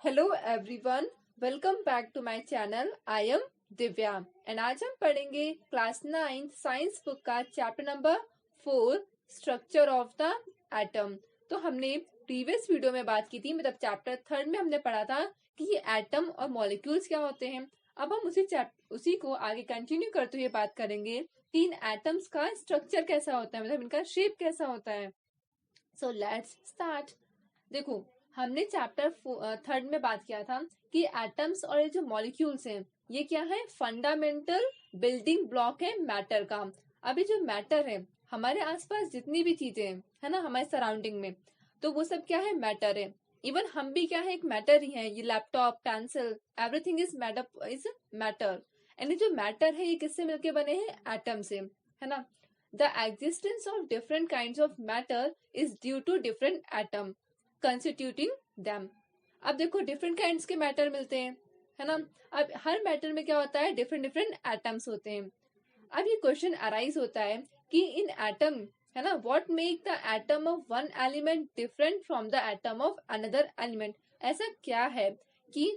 Hello everyone, welcome back to my channel. I am Divya and आज हम पढ़ेंगे class 9 science book का chapter number 4 structure of the atom. तो हमने previous video में बात की थी, मतलब चैप्टर 3 में हमने पढ़ा था कि ये एटम और मॉलिक्यूल्स क्या होते हैं। अब हम उसी को आगे कंटिन्यू करते हुए बात करेंगे कि इन एटम्स का स्ट्रक्चर कैसा होता है, मतलब इनका शेप कैसा होता है। So let's start. देखो, हमने चैप्टर 3 में बात किया था कि एटम्स और ये जो मॉलिक्यूल्स हैं ये क्या है, फंडामेंटल बिल्डिंग ब्लॉक है मैटर का। अभी जो मैटर है, हमारे आसपास जितनी भी चीजें हैं, है ना, हमारे सराउंडिंग में, तो वो सब क्या है, मैटर है। इवन हम भी क्या है, एक मैटर ही है। ये laptop, pencil, everything is matter. And जो मैटर है ये किससे मिलके बने हैं, एटम से, है ना। The existence of different kind of matter is due to different atom constituting them. अब देखो, डिफरेंट काइंड्स के मैटर मिलते हैं, है ना। अब हर मैटर में क्या होता है, डिफरेंट डिफरेंट एटम्स होते हैं। अब ये क्वेश्चन अराइज होता है कि इन एटम, है ना, what make the atom of one element different from the atom of another element. ऐसा क्या है कि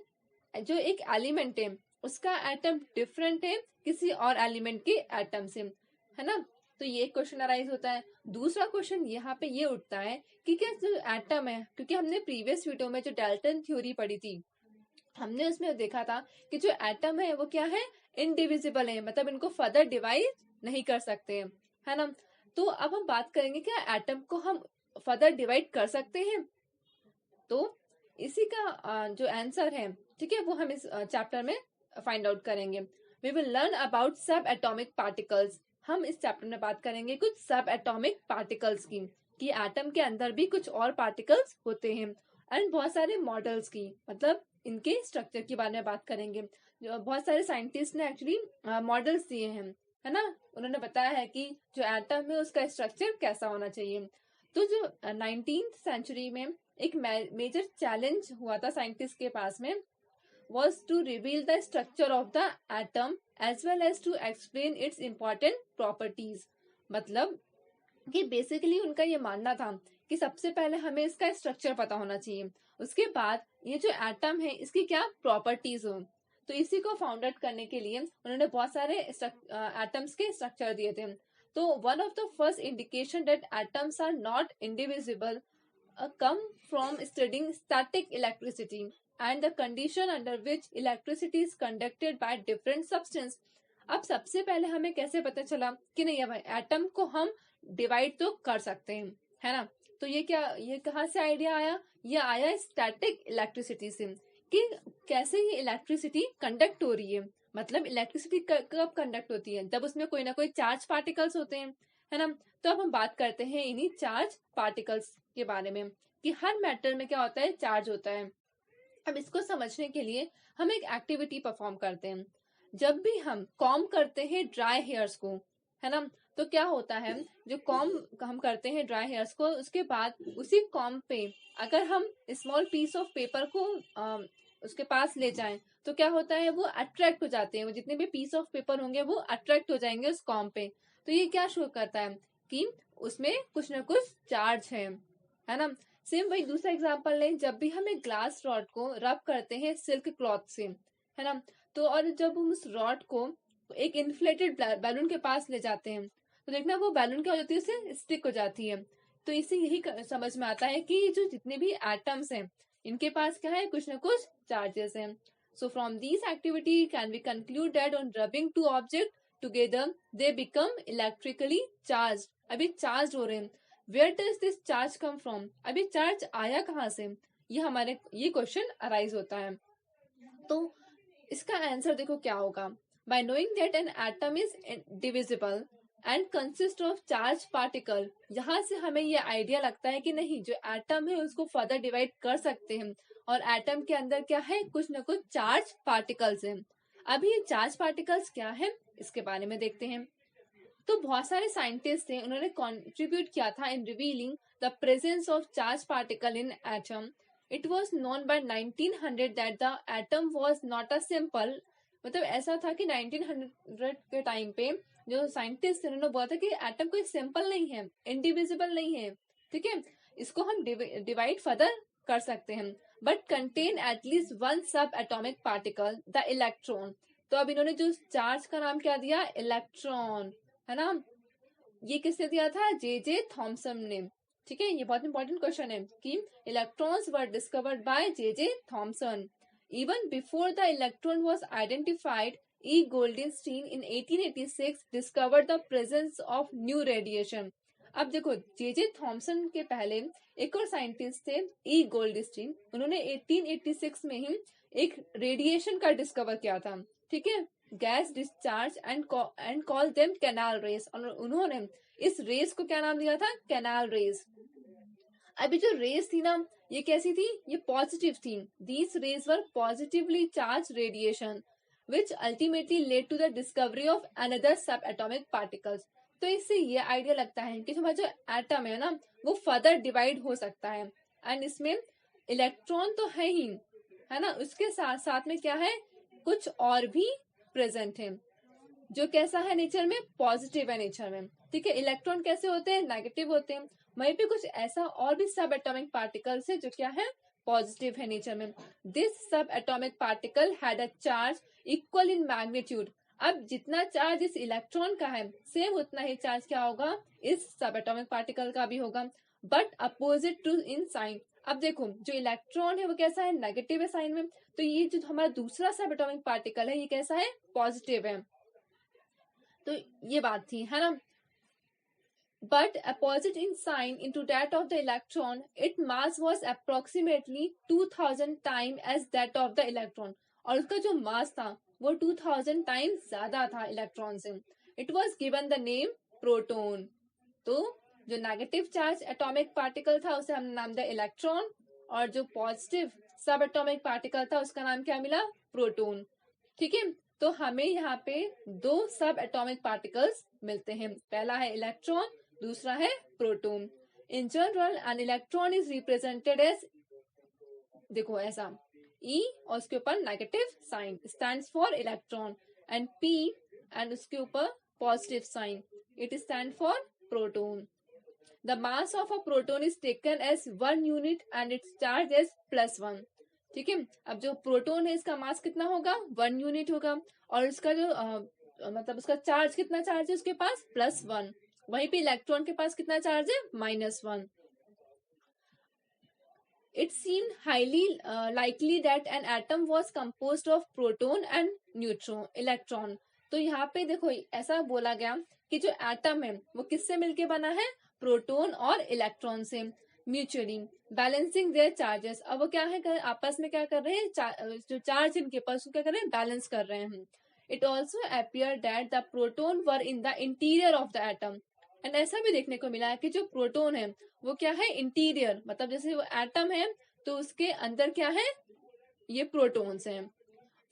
जो एक एलिमेंट है उसका एटम डिफरेंट है किसी और एलिमेंट के एटम से, है ना। तो ये क्वेश्चन अराइज होता है। दूसरा क्वेश्चन यहाँ पे ये उठता है कि क्या जो एटम है, क्योंकि हमने प्रीवियस वीडियो में जो डाल्टन थ्योरी पढ़ी थी, हमने उसमें देखा था कि जो एटम है वो क्या है, इनडिविजिबल है, मतलब इनको फर्दर डिवाइड नहीं कर सकते हैं, है ना। तो अब हम बात करेंगे क्या एटम को हम फर्दर डिवाइड कर सकते हैं। तो इसी का जो आंसर है, ठीक है, वो हम इस चैप्टर में फाइंड आउट करेंगे। वी विल लर्न अबाउट सब एटॉमिक पार्टिकल्स। हम इस चैप्टर में बात करेंगे कुछ सब एटॉमिक पार्टिकल्स की, कि एटम के अंदर भी कुछ और पार्टिकल्स होते हैं। एंड बहुत सारे मॉडल्स की, मतलब इनके स्ट्रक्चर के बारे में बात करेंगे। जो बहुत सारे साइंटिस्ट ने एक्चुअली मॉडल्स दिए हैं, है ना। उन्होंने बताया है कि जो एटम है उसका स्ट्रक्चर कैसा होना चाहिए। तो जो 19th सेंचुरी में एक मेजर चैलेंज हुआ था साइंटिस्ट के पास में, was to reveal the structure of the atom as well as to explain its important properties। मतलब कि बेसिकली उनका ये मानना था कि सबसे पहले हमें इसका स्ट्रक्चर पता होना चाहिए, उसके बाद ये जो एटम है इसकी क्या प्रॉपर्टीज हो। तो इसी को फाउंड आउट करने के लिए उन्होंने बहुत सारे एटम्स के स्ट्रक्चर दिए थे। तो one of the first indication that atoms are not indivisible come from studying static electricity and the condition under which electricity is conducted by different substance। अब सबसे पहले हमें कैसे पता चला कि नहीं, भाई एटम को हम डिवाइड तो कर सकते हैं, है ना। तो ये कहाँ से आइडिया आया, ये आया स्टैटिक इलेक्ट्रिसिटी से, कि कैसे ये इलेक्ट्रिसिटी कंडक्ट हो रही है। मतलब इलेक्ट्रिसिटी कब कंडक्ट होती है, जब उसमें कोई ना कोई चार्ज पार्टिकल्स होते हैं, है ना। तो अब हम बात करते हैं इन्हीं चार्ज पार्टिकल्स के बारे में, कि हर मैटर में क्या होता है, चार्ज होता है। अब इसको समझने के लिए हम एक एक्टिविटी परफॉर्म करते हैं। जब भी हम कॉम्ब करते हैं ड्राई हेयर्स को, है ना, तो क्या होता है, जो कॉम्ब हम करते हैं ड्राई हेयर्स को, उसके बाद उसी कॉम्ब पे अगर हम स्मॉल पीस ऑफ पेपर को उसके पास ले जाएं, तो क्या होता है, वो अट्रैक्ट हो जाते हैं। वो जितने भी पीस ऑफ पेपर होंगे वो अट्रैक्ट हो जाएंगे उस कॉम्ब पे। तो ये क्या शो करता है कि उसमें कुछ ना कुछ चार्ज है ना। सेम वही दूसरा एग्जांपल लें, जब भी हम एक ग्लास रॉड को रब करते हैं सिल्क क्लॉथ से, है ना, तो और जब हम उस रॉड को एक इन्फ्लेटेड बैलून के पास ले जाते हैं, तो देखना वो बैलून क्या हो जाती है, उससे स्टिक हो जाती है। तो इससे यही समझ में आता है कि जो जितने भी एटम्स हैं इनके पास क्या है, कुछ ना कुछ चार्जेस हैं। So from this activity can we conclude that on rubbing two object together they become electrically charge. अभी चार्ज हो रहे हैं। Where does this charge come from, अभी चार्ज आया कहाँ से, ये क्वेश्चन अराइज होता है। तो इसका आंसर देखो क्या होगा, bye knowing that N atom is divisible and consist of charge particle. यहाँ से हमें ये आइडिया लगता है कि नहीं, जो एटम है उसको फर्दर डिवाइड कर सकते हैं, और एटम के अंदर क्या है, कुछ ना कुछ चार्ज पार्टिकल्स हैं। अभी ये चार्ज पार्टिकल्स क्या है, इसके बारे में देखते हैं। तो बहुत सारे साइंटिस्ट थे, उन्होंने कंट्रीब्यूट किया था in revealing the presence of charge particle in atom. It was known by 1900 that the atom was not a simple, मतलब ऐसा था कि 1900 के टाइम पे जो साइंटिस्ट थे उन्होंने बोला था कि एटम कोई सिंपल नहीं है, इंडिविजिबल नहीं है, ठीक है, इसको हम डिवाइड फर्दर कर सकते हैं। बट कंटेन एटलीस्ट वन सब एटॉमिक पार्टिकल द इलेक्ट्रॉन। तो अब इन्होंने जो चार्ज का नाम क्या दिया, इलेक्ट्रॉन, है ना। ये किसने दिया था, जे थॉमसन ने। ठीक है, ये बहुत इंपॉर्टेंट क्वेश्चन है कि electrons were discovered by J Thomson. Even before the electron was identified, E Goldstein in 1886 discovered the presence of new radiation. अब देखो, जे थॉमसन के पहले एक और साइंटिस्ट थे, ई गोल्डस्टीन, उन्होंने 1886 में ही एक रेडिएशन का डिस्कवर किया था। ठीक है, gas discharge and call them canal rays, और उन्होंने इस रेस को क्या नाम दिया था, कैनाल रेस। अभी जो रेस थी ना, ये कैसी थी, ये पॉजिटिव थी। These rays were positively charge radiation which ultimately led to the discovery of another sub atomic particles. तो इससे ये आइडिया लगता है कि हमारा जो एटम है ना, वो फर्दर डिवाइड हो सकता है, एंड इसमें इलेक्ट्रॉन तो है ही, है ना, उसके साथ साथ में क्या है, कुछ और भी प्रेजेंट है, जो कैसा है नेचर में, पॉजिटिव है नेचर में। ठीक है, इलेक्ट्रॉन कैसे होते हैं, नेगेटिव होते हैं। वहीं पे कुछ ऐसा और भी सब एटॉमिक पार्टिकल्स है जो क्या है, पॉजिटिव है नेचर में। दिस सब atomic particle had a charge equal in magnitude. अब जितना चार्ज इस इलेक्ट्रॉन का है, सेम उतना ही चार्ज क्या होगा, इस सब एटॉमिक पार्टिकल का भी होगा, but opposite to in sign. अब देखो, जो इलेक्ट्रॉन है वो कैसा है, नेगेटिव है साइन में, तो ये जो हमारा दूसरा सब एटॉमिक पार्टिकल है, ये कैसा है, पॉजिटिव है। तो ये बात थी, है ना। But opposite in sign into that of the electron, its mass was approximately 2000 times as that of the electron. और उसका जो मास था वो 2000 टाइम्स ज्यादा था इलेक्ट्रॉन से। It was given the name proton. तो जो नेगेटिव चार्ज एटॉमिक पार्टिकल था उसे हमने नाम दिया इलेक्ट्रॉन, और जो पॉजिटिव सब एटॉमिक पार्टिकल था उसका नाम क्या मिला, प्रोटॉन। ठीक है, तो हमें यहाँ पे दो सब एटॉमिक पार्टिकल्स मिलते हैं, पहला है इलेक्ट्रॉन, दूसरा है proton. In general an electron is represented as, देखो ऐसा, E और उसके ऊपर negative sign stands for electron, and P and उसके ऊपर positive sign, it stand for proton. The mass of a proton is taken as 1 unit and its charge as +1। ठीक है, अब जो प्रोटॉन है इसका मास कितना होगा, 1 यूनिट होगा, और इसका जो मतलब उसका चार्ज कितना चार्ज है उसके पास, +1। वहीं पे इलेक्ट्रॉन के पास कितना चार्ज है, -1। It seemed highly likely that an atom was composed of proton and neutron, electron। तो यहाँ पे देखो ऐसा बोला गया कि जो एटम है वो किससे मिलके बना है, प्रोटॉन और इलेक्ट्रॉन से, म्यूचुअली बैलेंसिंग देयर चार्जेस। अब वो क्या है, आपस में क्या कर रहे हैं, जो चार्ज इनके पास क्या कर रहे हैं, बैलेंस कर रहे हैं। It also appear that the proton were in the interior of the atom. And ऐसा भी देखने को मिला है कि जो प्रोटॉन है वो क्या है, इंटीरियर, मतलब जैसे वो एटम है तो उसके अंदर क्या है, ये प्रोटॉन्स हैं।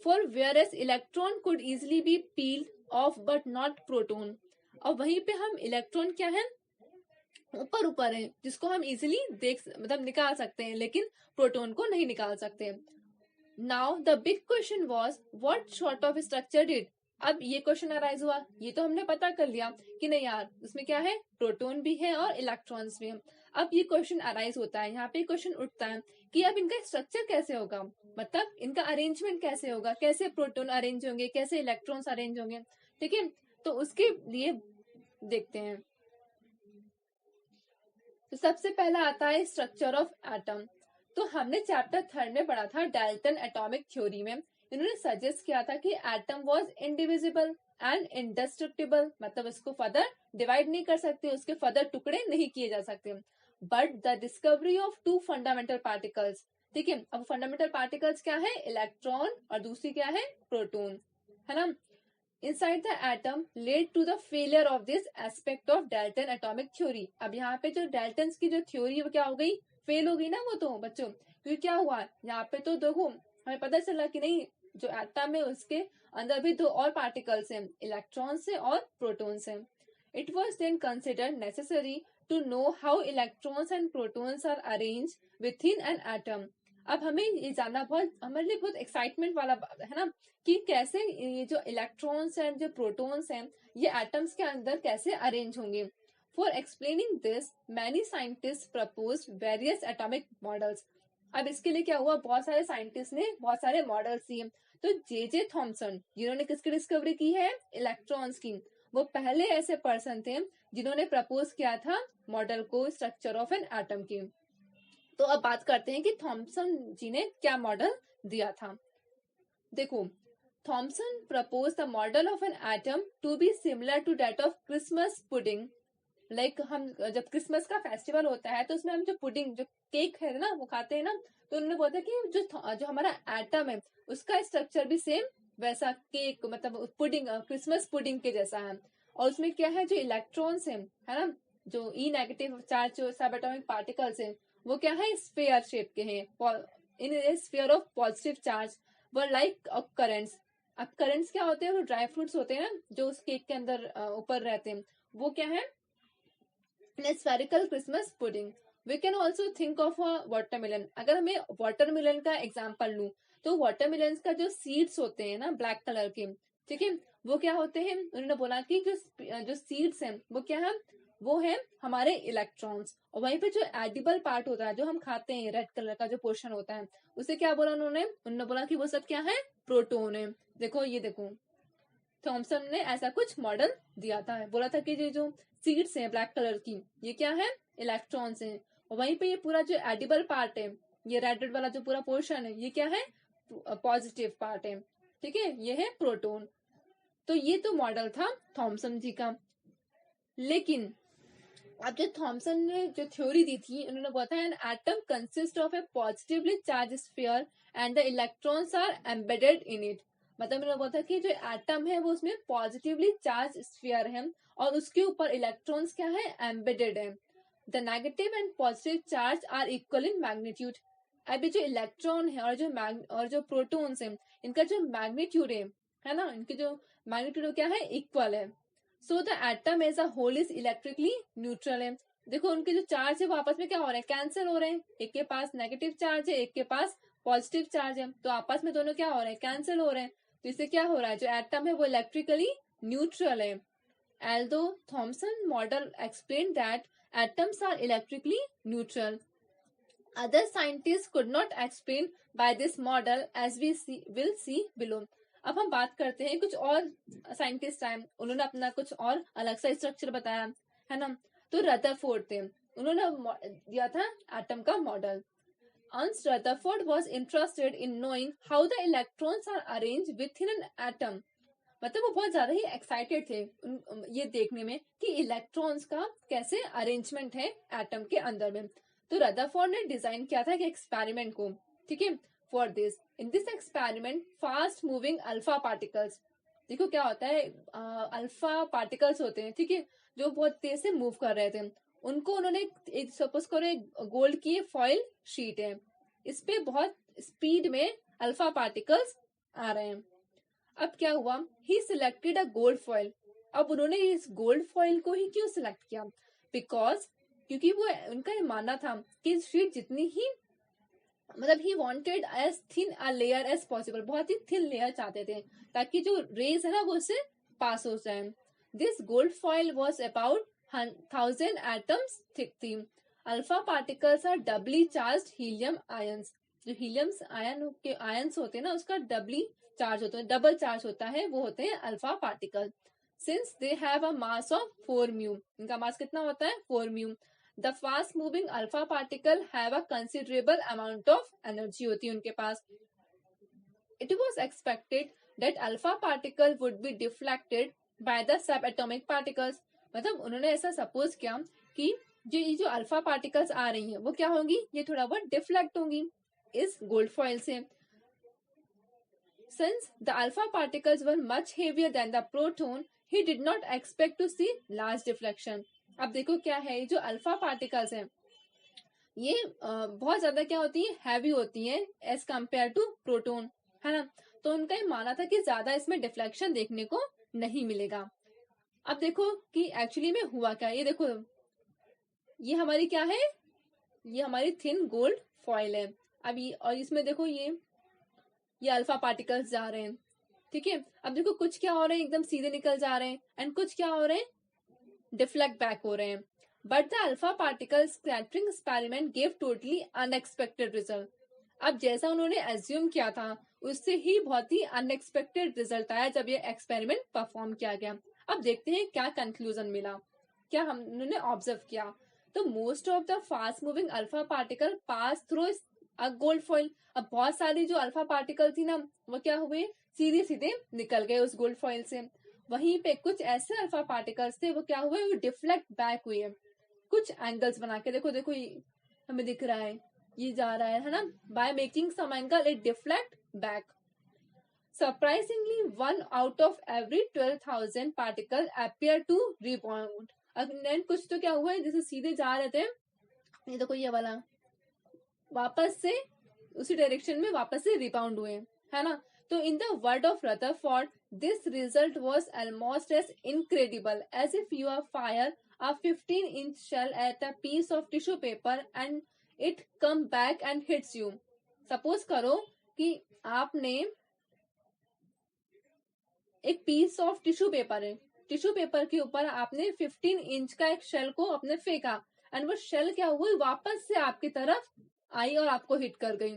For whereas electron could easily be peel of but not proton. और वहीं पे हम इलेक्ट्रॉन क्या है, ऊपर ऊपर है, जिसको हम इजिली देख मतलब निकाल सकते हैं, लेकिन प्रोटॉन को नहीं निकाल सकते। Now the big question was what sort of structure did. अब ये क्वेश्चन अराइज हुआ, ये तो हमने पता कर लिया कि नहीं यार उसमें क्या है, प्रोटॉन भी है और इलेक्ट्रॉन्स भी है। अब ये क्वेश्चन अराइज होता है, यहाँ पे क्वेश्चन उठता है कि अब इनका स्ट्रक्चर कैसे होगा, मतलब इनका अरेंजमेंट कैसे होगा, कैसे प्रोटॉन अरेंज होंगे, कैसे इलेक्ट्रॉन्स अरेंज होंगे। ठीक है, तो उसके लिए देखते हैं। तो सबसे पहला आता है स्ट्रक्चर ऑफ एटम। तो हमने चैप्टर 3 में पढ़ा था डाल्टन एटॉमिक थ्योरी में, इन्होंने सजेस्ट किया था कि एटम वाज इंडिविजिबल एंड इंडेस्ट्रक्टिबल, मतलब इसको फर्दर डिवाइड नहीं कर सकते, उसके फर्दर टुकड़े नहीं किए जा सकते। But the discovery of 2 fundamental particles, ठीक है, अब फंडामेंटल पार्टिकल्स क्या है, इलेक्ट्रॉन, और दूसरी क्या है, प्रोटॉन, है ना, inside the atom led to the failure of this aspect of Dalton atomic theory। अब यहाँ पे जो डाल्टन की जो थ्योरी है वो क्या हो गई, फेल हो गई ना वो तो बच्चों, क्योंकि क्या हुआ यहाँ पे, तो देखो हमें पता चला कि नहीं, जो एटम है उसके अंदर भी 2 और पार्टिकल्स हैं, इलेक्ट्रॉन से और प्रोटॉन से। It was then considered necessary to know how electrons and protons are arrange within an atom. अब हमें ये जानना बहुत, हमारे लिए बहुत एक्साइटमेंट वाला है ना, कि कैसे ये जो इलेक्ट्रॉन्स एंड जो प्रोटॉन्स हैं ये एटम्स के अंदर कैसे अरेंज होंगे। For explaining this many scientist proposed various atomic models. अब इसके लिए क्या हुआ, बहुत सारे साइंटिस्ट ने बहुत सारे मॉडल्स दिए। तो जे थॉमसन जिन्होंने किसकी डिस्कवरी की है, इलेक्ट्रॉन्स की, वो पहले ऐसे पर्सन थे जिन्होंने प्रपोज किया था मॉडल को, स्ट्रक्चर ऑफ एन एटम की। तो अब बात करते हैं कि थॉमसन जी ने क्या मॉडल दिया था। देखो, Thomson propose the model of an atom to be similar to that of Christmas pudding. Like हम जब क्रिसमस का फेस्टिवल होता है तो उसमें हम जो पुडिंग, जो केक है ना, वो खाते हैं ना, तो उन्होंने बोला कि जो हमारा एटम है उसका स्ट्रक्चर भी सेम वैसा केक, मतलब पुडिंग, क्रिसमस पुडिंग के जैसा है। और उसमें क्या है, जो इलेक्ट्रॉन्स है ना, जो ई नेगेटिव चार्ज जो सब एटॉमिक पार्टिकल्स है, वो क्या है, स्फीयर शेप के हैं, इन स्फीयर ऑफ पॉजिटिव चार्ज वो लाइक करंट्स। अब करंट्स क्या होते हैं, वो ड्राई फ्रूट्स होते हैं ना जो उस केक के अंदर ऊपर रहते हैं, वो क्या है, spherical Christmas pudding. We can also think of a watermelon. अगर हमें वाटरमेलन का एग्जाम्पल लूं तो वाटरमेलन का जो सीड्स होते हैं ना ब्लैक कलर के, ठीक है, वो क्या होते हैं, उन्होंने बोला कि जो सीड्स हैं वो क्या है, वो है हमारे इलेक्ट्रॉन्स। और वहीं पे जो एडिबल पार्ट होता है, जो हम खाते हैं, रेड कलर का जो पोर्शन होता है, उसे क्या बोला उन्होंने बोला कि वो सब क्या है, प्रोटोन है। देखो ये देखो, थॉमसन ने ऐसा कुछ मॉडल दिया था, बोला था कि ये जो सीड्स हैं ब्लैक कलर की, ये क्या है, इलेक्ट्रॉन्स हैं। और वहीं पे ये पूरा जो एडिबल पार्ट है, ये रेड वाला जो पूरा पोर्शन है, ये क्या है, पॉजिटिव पार्ट है, ठीक है, ये है प्रोटोन। तो ये तो मॉडल था थॉमसन जी का। लेकिन अब जो थॉमसन ने जो थ्योरी दी थी, उन्होंने बताया an atom consist of a positively charge sphere and the electrons are embedded in it. मतलब उन्होंने बताया कि जो एटम है वो उसमें पॉजिटिवली चार्ज स्फीयर है और उसके ऊपर इलेक्ट्रॉन्स क्या है, एम्बेडेड है। The negative and positive charge are equal in magnitude. अभी जो इलेक्ट्रॉन है और जो प्रोटॉन्स है, इनका जो मैग्नीट्यूड है ना, इनके जो मैग्नीट्यूड क्या है, इक्वल है। So the atom as a whole is electrically neutral है। देखो उनके जो चार्ज है वो आपस में क्या हो रहे हैं, कैंसिल हो रहे हैं। एक के पास नेगेटिव चार्ज है, एक के पास पॉजिटिव चार्ज है, तो आपस में दोनों क्या हो रहे हैं, कैंसिल हो रहे हैं। तो इससे क्या हो रहा है, जो एटम है वो इलेक्ट्रिकली न्यूट्रल है। Although Thomson model explain that atoms are electrically neutral, other scientists could not explain by this model as we will see below। अब हम बात करते हैं कुछ और साइंटिस्ट आए, उन्होंने अपना कुछ और अलग सा स्ट्रक्चर बताया, है ना। तो रदरफोर्ड थे, उन्होंने दिया था एटम का model. Ernst Rutherford was interested in knowing how the electrons are arranged within an atom। मतलब वो बहुत ज्यादा ही एक्साइटेड थे ये देखने में कि इलेक्ट्रॉन्स का कैसे अरेंजमेंट है एटम के अंदर में। तो रदरफोर्ड ने डिजाइन किया था एक एक्सपेरिमेंट को, ठीक है। For this, in this experiment fast moving alpha particles, देखो क्या होता है, अल्फा पार्टिकल्स होते हैं, ठीक है, जो बहुत तेज से मूव कर रहे थे। उनको उन्होंने सपोज करो गोल्ड की फॉइल शीट है, इस पे बहुत स्पीड में अल्फा पार्टिकल्स आ रहे हैं। अब क्या हुआ, ही सिलेक्टेड अ गोल्ड फॉइल। अब उन्होंने इस गोल्ड फॉइल को ही क्यों सिलेक्ट किया, बिकॉज क्योंकि वो उनका ये मानना था कि शीट जितनी ही, मतलब he wanted as thin a layer as possible, बहुत ही थिन लेयर चाहते थे ताकि जो रेज है ना वो उससे पास हो जाए। This gold foil was about 1000 atoms thick थी। Alpha particles are doubly charge helium ions. जो हीलियम आयन के आयंस होते हैं ना, उसका डबली चार्ज होता है, डबल चार्ज होता है, वो होते हैं alpha particle. Since they have a mass of 4 mu, इनका मास कितना होता है, 4 mu. The fast moving alpha particle have a considerable amount of energy होती है उनके पास। It was expected that alpha particle would be deflected by the sub atomic particles. मतलब उन्होंने ऐसा सपोज किया कि जो अल्फा पार्टिकल्स आ रही हैं वो क्या होंगी, ये थोड़ा बहुत डिफ्लेक्ट होंगी इस गोल्ड फॉइल से। Since the alpha particles were much heavier than the proton, he did not expect to see large deflection। अब देखो क्या है, जो अल्फा पार्टिकल्स हैं ये बहुत ज्यादा क्या होती है, हैवी होती है एज कंपेयर टू प्रोटोन, है ना। तो उनका ये माना था कि ज्यादा इसमें डिफ्लेक्शन देखने को नहीं मिलेगा। अब देखो कि एक्चुअली में हुआ क्या, ये देखो ये हमारी क्या है, ये हमारी थिन गोल्ड फॉइल है। अब ये और इसमें देखो ये अल्फा पार्टिकल्स जा रहे हैं, ठीक है। अब देखो कुछ क्या हो रहे हैं, एकदम सीधे निकल जा रहे हैं, एंड कुछ क्या हो रहे हैं, डिफ्लेक्ट बैक हो रहे हैं। But the alpha particle scattering experiment give totally unexpected result. अब जैसा उन्होंने एज्यूम किया था उससे ही बहुत ही अनएक्सपेक्टेड रिजल्ट आया जब ये एक्सपेरिमेंट परफॉर्म किया गया। अब देखते हैं क्या कंक्लूजन मिला, क्या हमने ऑब्जर्व किया। तो most of the fast moving alpha particle pass through a gold foil. अब बहुत सारी जो अल्फा पार्टिकल थी ना वो क्या हुए, सीधे सीधे निकल गए उस गोल्ड फॉइल से। वहीं पे कुछ ऐसे अल्फा पार्टिकल्स थे वो क्या हुए, वो डिफ्लेक्ट बैक हुए कुछ एंगल्स बना के। देखो देखो हमें दिख रहा है ये जा रहा है ना, by making some angle it deflect back. Surprisingly, 1 out of every 12,000 particle appear to rebound. Again कुछ तो क्या हुआ है, जैसे सीधे जा रहे थे, ये देखो ये वाला वापस से उसी डायरेक्शन में वापस से रिबाउंड हुए, है ना। तो in the word of Rutherford, this result was almost as incredible as if you are fire a 15-inch shell at a piece of tissue paper and it come back and hits you. Suppose करो कि आपने एक piece of tissue paper है, tissue paper के ऊपर आपने 15 inch का एक शेल को अपने फेंका एंड वो शेल क्या हुई, वापस से आपकी तरफ आई और आपको हिट कर गई।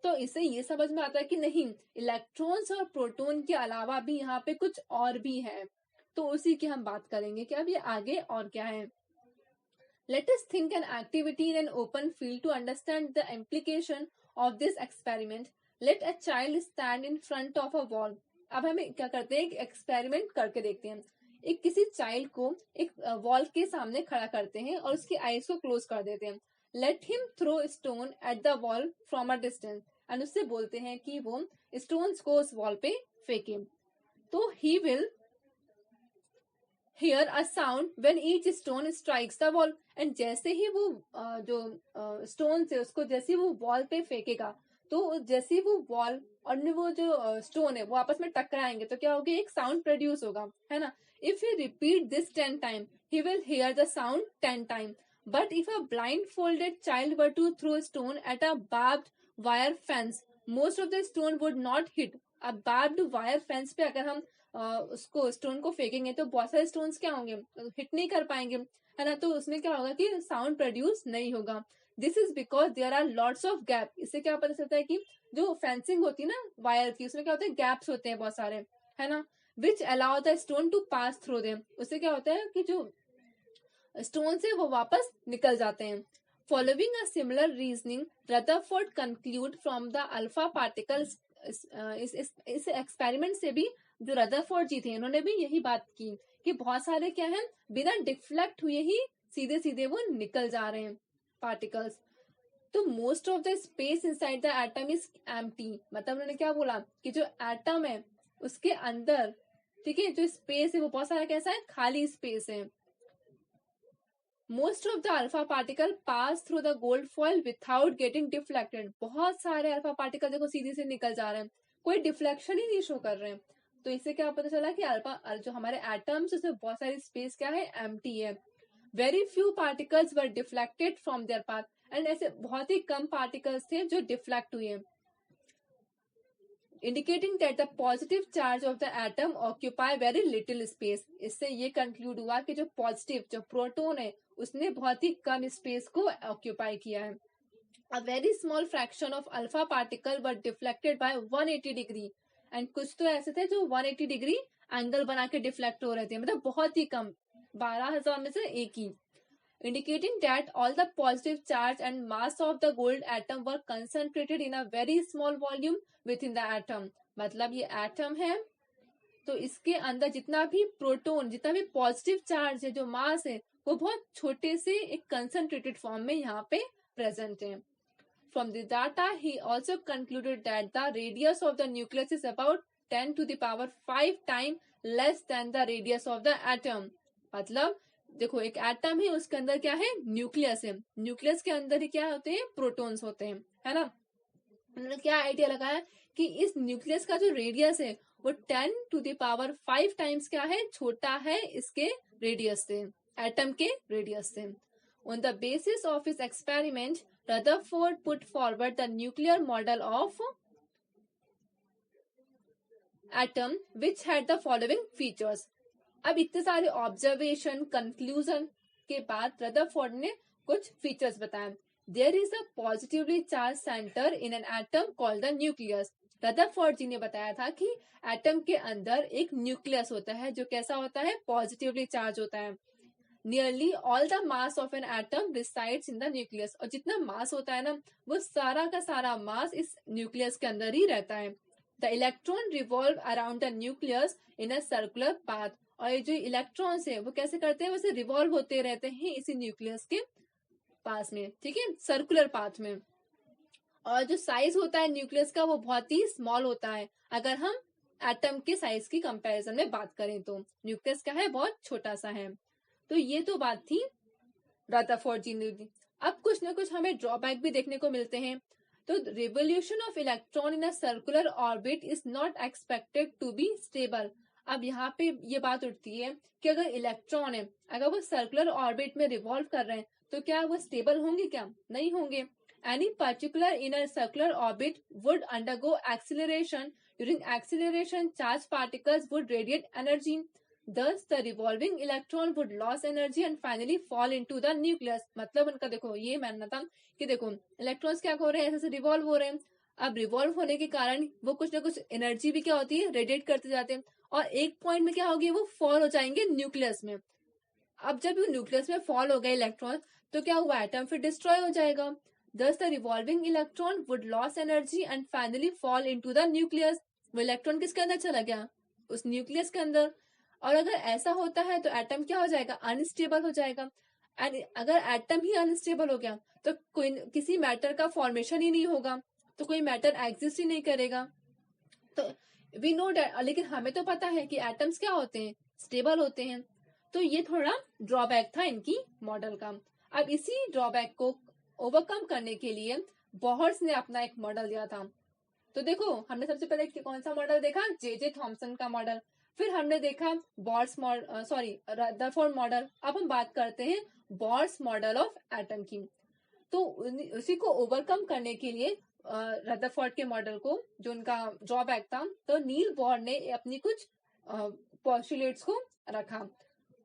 तो इससे ये समझ में आता है कि नहीं, इलेक्ट्रॉन्स और प्रोटॉन के अलावा भी यहाँ पे कुछ और भी है। तो उसी की हम बात करेंगे कि अब ये आगे और क्या है। Let us think an activity in an open field to understand the implication of this experiment. Let a child stand in front of a wall. अब हमें क्या करते हैं, एक एक्सपेरिमेंट करके देखते हैं। एक किसी चाइल्ड को एक वॉल के सामने खड़ा करते हैं और उसकी आईज को क्लोज कर देते हैं। Let him throw stone at the wall from a distance, and उससे बोलते हैं कि वो स्टोन्स को उस वॉल पे फेंके। तो he will hear a sound when each stone strikes the wall, and जैसे ही वो जो स्टोन से उसको जैसे वो वॉल पे फेंकेगा, तो जैसे वो वॉल और वो जो स्टोन है वो आपस में टकराएंगे तो क्या होगा, एक साउंड प्रोड्यूस होगा, है ना। If you repeat this 10 time he will hear the sound 10 time. But if a blind folded child were to throw stone at a barbed wire fence, most of the stone would not hit. अब barbed wire fence पे अगर हम उसको stone को फेंकेंगे तो बहुत सारे स्टोन्स क्या होंगे, हिट नहीं कर पाएंगे, है ना। तो उसमें क्या होगा कि साउंड प्रोड्यूस नहीं होगा। This is because there are lots of gap. इससे क्या पता चलता है कि जो फेंसिंग होती है ना वायर की, उसमें क्या होता है, गैप्स होते हैं बहुत सारे, है ना, which allow the stone to pass through them. उससे क्या होता है कि जो स्टोन से वो वापस निकल जाते हैं। Following a similar reasoning, Rutherford conclude from the alpha particles. इस एक्सपेरिमेंट से भी जो रदरफोर्ड जी थे उन्होंने भी यही बात की कि बहुत सारे क्या है, बिना डिफ्लेक्ट हुए ही सीधे सीधे वो निकल जा रहे हैं पार्टिकल्स। तो most of the space inside the atom is empty. मतलब उन्होंने क्या बोला कि जो एटम है उसके अंदर, ठीक है, जो स्पेस है वो बहुत सारा कैसा है, खाली स्पेस है। Most of the alpha particle pass through the gold foil without getting deflected. बहुत सारे अल्फा पार्टिकल देखो सीधे से निकल जा रहे हैं, कोई डिफ्लेक्शन ही नहीं शो कर रहे हैं। तो इससे क्या पता चला कि अल्फा जो हमारे एटम्स उसमें बहुत सारी स्पेस क्या है, एम्प्टी है। Very few particles were deflected from there path, and ऐसे बहुत ही कम पार्टिकल्स थे जो डिफ्लेक्ट हुए, indicating that the positive charge of the atom occupy very little space. इससे ये कंक्लूड हुआ कि जो पॉजिटिव जो प्रोटॉन है उसने बहुत ही कम स्पेस को ऑक्यूपाई किया है। A very small fraction of alpha particle were deflected by 180 degree, and कुछ तो ऐसे थे जो 180 डिग्री एंगल बना के डिफ्लेक्ट हो रहे थे, मतलब बहुत ही कम, 12,000 में से एक ही, indicating that all the positive charge and mass of the gold atom were concentrated in a very small volume within the atom। मतलब ये एटम है तो इसके अंदर जितना भी प्रोटॉन, जितना भी पॉजिटिव चार्ज है, जो मास है, वो बहुत छोटे से एक कंसंट्रेटेड फॉर्म में यहाँ पे प्रेजेंट है। From the data, he also concluded that the radius of the nucleus is about 10 to the power 5 times less than the radius of the atom। मतलब देखो एक एटम है, उसके अंदर क्या है, न्यूक्लियस है, न्यूक्लियस के अंदर ही क्या होते हैं, प्रोटॉन्स होते हैं, है ना। उन्होंने क्या आइडिया लगाया कि इस न्यूक्लियस का जो रेडियस है वो 10 to the power 5 टाइम्स क्या है, छोटा है इसके रेडियस से, एटम के रेडियस से। On the basis of his experiment, Rutherford put forward the nuclear model of atom which had the following features। अब इतने सारे ऑब्जर्वेशन कंक्लूजन के बाद रदरफोर्ड ने कुछ फीचर्स बताए there is a positively charge centre in an atom called the nucleus. Rutherford ji ने बताया था कि एटम के अंदर एक न्यूक्लियस होता है जो कैसा होता है, पॉजिटिवली चार्ज होता है। Nearly all the mass of an atom resides in the nucleus, और जितना मास होता है ना वो सारा का सारा मास इस न्यूक्लियस के अंदर ही रहता है। The electron revolve around the nucleus in a circular path, और ये जो इलेक्ट्रॉन्स है वो कैसे करते हैं, वैसे रिवॉल्व होते रहते हैं इसी न्यूक्लियस के पास में, ठीक है, सर्कुलर पाथ में। और जो साइज होता है न्यूक्लियस का वो बहुत ही स्मॉल होता है, अगर हम एटम के साइज की कंपैरिजन में बात करें तो न्यूक्लियस क्या है, बहुत छोटा सा है। तो ये तो बात थी रदरफोर्ड जी ने दी। अब कुछ ना कुछ हमें ड्रॉबैक भी देखने को मिलते हैं। तो revolution of electron in a circular orbit is not expected to be stable. अब यहाँ पे ये बात उठती है कि अगर इलेक्ट्रॉन है, अगर वो सर्कुलर ऑर्बिट में रिवॉल्व कर रहे हैं तो क्या वो स्टेबल होंगे, क्या नहीं होंगे। Any particular in a circular orbit would undergo acceleration, during acceleration charge particles would radiate energy, thus the revolving electron would lose energy and finally fall into the nucleus। मतलब उनका देखो ये मानना था कि देखो इलेक्ट्रॉन्स क्या हो रहे हैं, ऐसे रिवॉल्व हो रहे हैं, अब रिवॉल्व होने के कारण वो कुछ ना कुछ एनर्जी भी क्या होती है, रेडिएट करते जाते हैं, और एक पॉइंट में क्या होगी, वो फॉल हो जाएंगे न्यूक्लियस में। अब जब वो न्यूक्लियस में फॉल हो गए इलेक्ट्रॉन तो क्या हुआ, एटम फिर डिस्ट्रॉय हो जाएगा। thus the revolving electron would lose energy and finally fall into the nucleus। वो इलेक्ट्रॉन किसके अंदर चला गया, उस न्यूक्लियस के अंदर। और अगर ऐसा होता है तो एटम क्या हो जाएगा, अनस्टेबल हो जाएगा। एंड अगर एटम ही अनस्टेबल हो गया तो कोई किसी मैटर का फॉर्मेशन ही नहीं होगा, तो कोई मैटर एग्जिस्ट ही नहीं करेगा। तो वी नो डैट, लेकिन हमें तो पता है कि एटम्स क्या होते हैं, स्टेबल होते हैं। तो ये थोड़ा ड्रॉबैक था इनकी मॉडल का। अब इसी ड्रॉबैक को ओवरकम करने के लिए बोहर्स ने अपना एक मॉडल दिया था। तो देखो हमने सबसे पहले कौन सा मॉडल देखा, जे थॉमसन का मॉडल, फिर हमने देखा Bohr's model, sorry Rutherford model. अब हम बात करते हैं बॉर्स मॉडल ऑफ एटम की। तो उसी को ओवरकम करने के लिए रदरफोर्ड के मॉडल को, जो उनका ड्रॉबैक था, तो नील बोर ने अपनी कुछ पोस्टुलेट्स को रखा।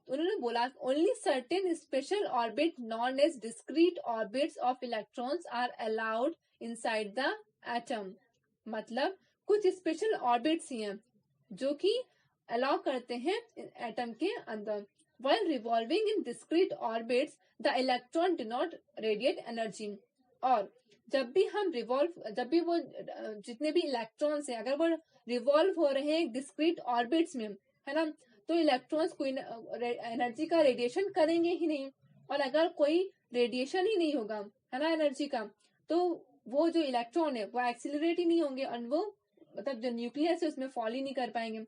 उन्होंने बोला only certain special orbit known as discrete orbits of electrons are allowed inside the atom. मतलब कुछ स्पेशल ऑर्बिट्स ही हैं जो कि अलाउ करते हैं एटम के अंदर। while revolving in discrete orbits the electron do not radiate energy। और जब भी वो जितने भी इलेक्ट्रॉन्स हैं अगर वो रिवॉल्व हो रहे हैं डिस्क्रीट ऑर्बिट्स में, है ना, तो इलेक्ट्रॉन्स कोई एनर्जी का रेडिएशन करेंगे ही नहीं। और अगर कोई रेडिएशन ही नहीं होगा, है ना, एनर्जी का, तो वो जो इलेक्ट्रॉन है वो एक्सिलरेट ही नहीं होंगे और वो मतलब जो न्यूक्लियस है उसमें फॉल ही नहीं कर पाएंगे।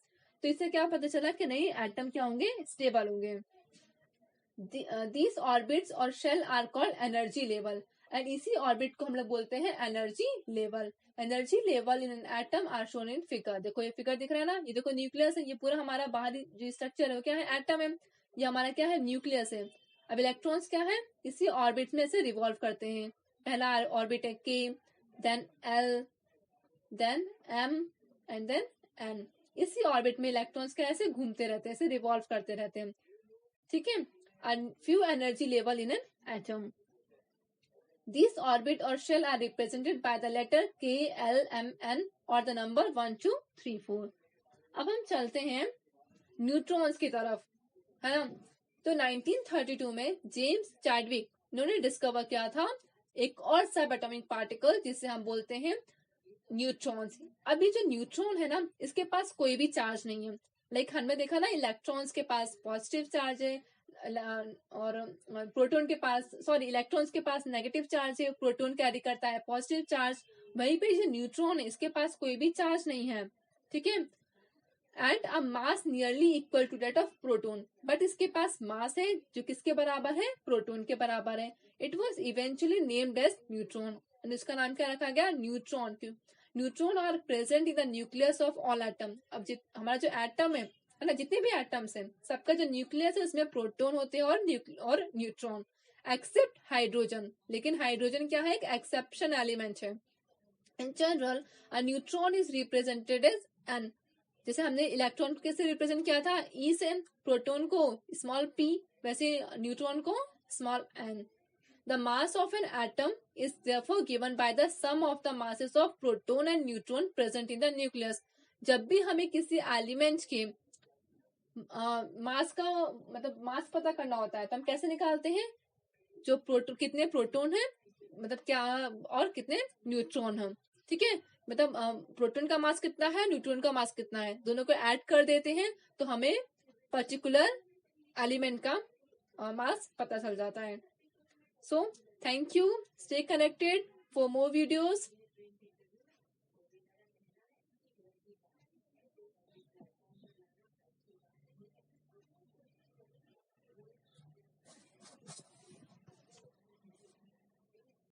तो इससे क्या पता चला कि नहीं, एटम क्या होंगे, स्टेबल होंगे। दीज ऑर्बिट्स और shell are called energy level. And इसी ऑर्बिट को हम लोग बोलते हैं energy level. Energy level in an atom are shown in figure. देखो ये फिगर दिख रहा है ना, ये देखो न्यूक्लियस है, ये पूरा हमारा बाहरी जो स्ट्रक्चर है वो क्या है, एटम है। ये हमारा क्या है, न्यूक्लियस है। अब इलेक्ट्रॉन्स क्या है, इसी ऑर्बिट में से रिवॉल्व करते हैं। पहला ऑर्बिट है K, then L, then M and then N. इसी ऑर्बिट में इलेक्ट्रॉन्स क्या ऐसे घूमते रहते हैं, ऐसे रिवॉल्व करते रहते हैं, ठीक है। and few energy level in an atom. These orbit or shell are represented by the letter K, L, M, N or the number 1, 2, 3, 4। अब हम चलते हैं न्यूट्रॉन्स की तरफ, है ना। तो 1932 में जेम्स चैडविक उन्होंने डिस्कवर किया था एक और सब एटॉमिक पार्टिकल जिसे हम बोलते हैं न्यूट्रॉन्स। अभी जो न्यूट्रॉन है ना, इसके पास कोई भी चार्ज नहीं है। लाइक हमने देखा ना, इलेक्ट्रॉन्स के पास पॉजिटिव चार्ज है और प्रोटॉन के पास, सॉरी, इलेक्ट्रॉन्स के पास नेगेटिव चार्ज है, प्रोटॉन कैरी करता है पॉजिटिव चार्ज। वहीं पे जो न्यूट्रॉन है इसके पास कोई भी चार्ज नहीं है, ठीक है। And a mass nearly equal to that of proton, but इसके पास मास है जो किसके बराबर है, प्रोटॉन के बराबर है। It was eventually named as neutron. इसका नाम क्या रखा गया, न्यूट्रॉन। क्यों, neutron are present in the nucleus of all atom. अब हमारा जो एटम है ना, जितने भी एटम्स हैं सबका जो न्यूक्लियस है उसमें प्रोटॉन होते हैं और न्यूट्रॉन, एक्सेप्ट हाइड्रोजन। लेकिन हाइड्रोजन क्या है, एक एक्सेप्शन एलिमेंट है। In general a neutron is represented as n. जैसे हमने इलेक्ट्रॉन कैसे रिप्रेजेंट किया था, ई से, प्रोटॉन को स्मॉल पी, वैसे न्यूट्रॉन को small n. The mass of an atom is therefore given by the sum of the masses of proton and neutron present in the nucleus. जब भी हमें किसी एलिमेंट के मास का मतलब मास पता करना होता है तो हम कैसे निकालते हैं, जो प्रोटॉन कितने प्रोटॉन है मतलब क्या और कितने न्यूट्रॉन हैं, ठीक है। मतलब प्रोटॉन का मास कितना है, न्यूट्रॉन का मास कितना है, दोनों को ऐड कर देते हैं तो हमें पर्टिकुलर एलिमेंट का मास पता चल जाता है। So thank you, stay connected for more videos.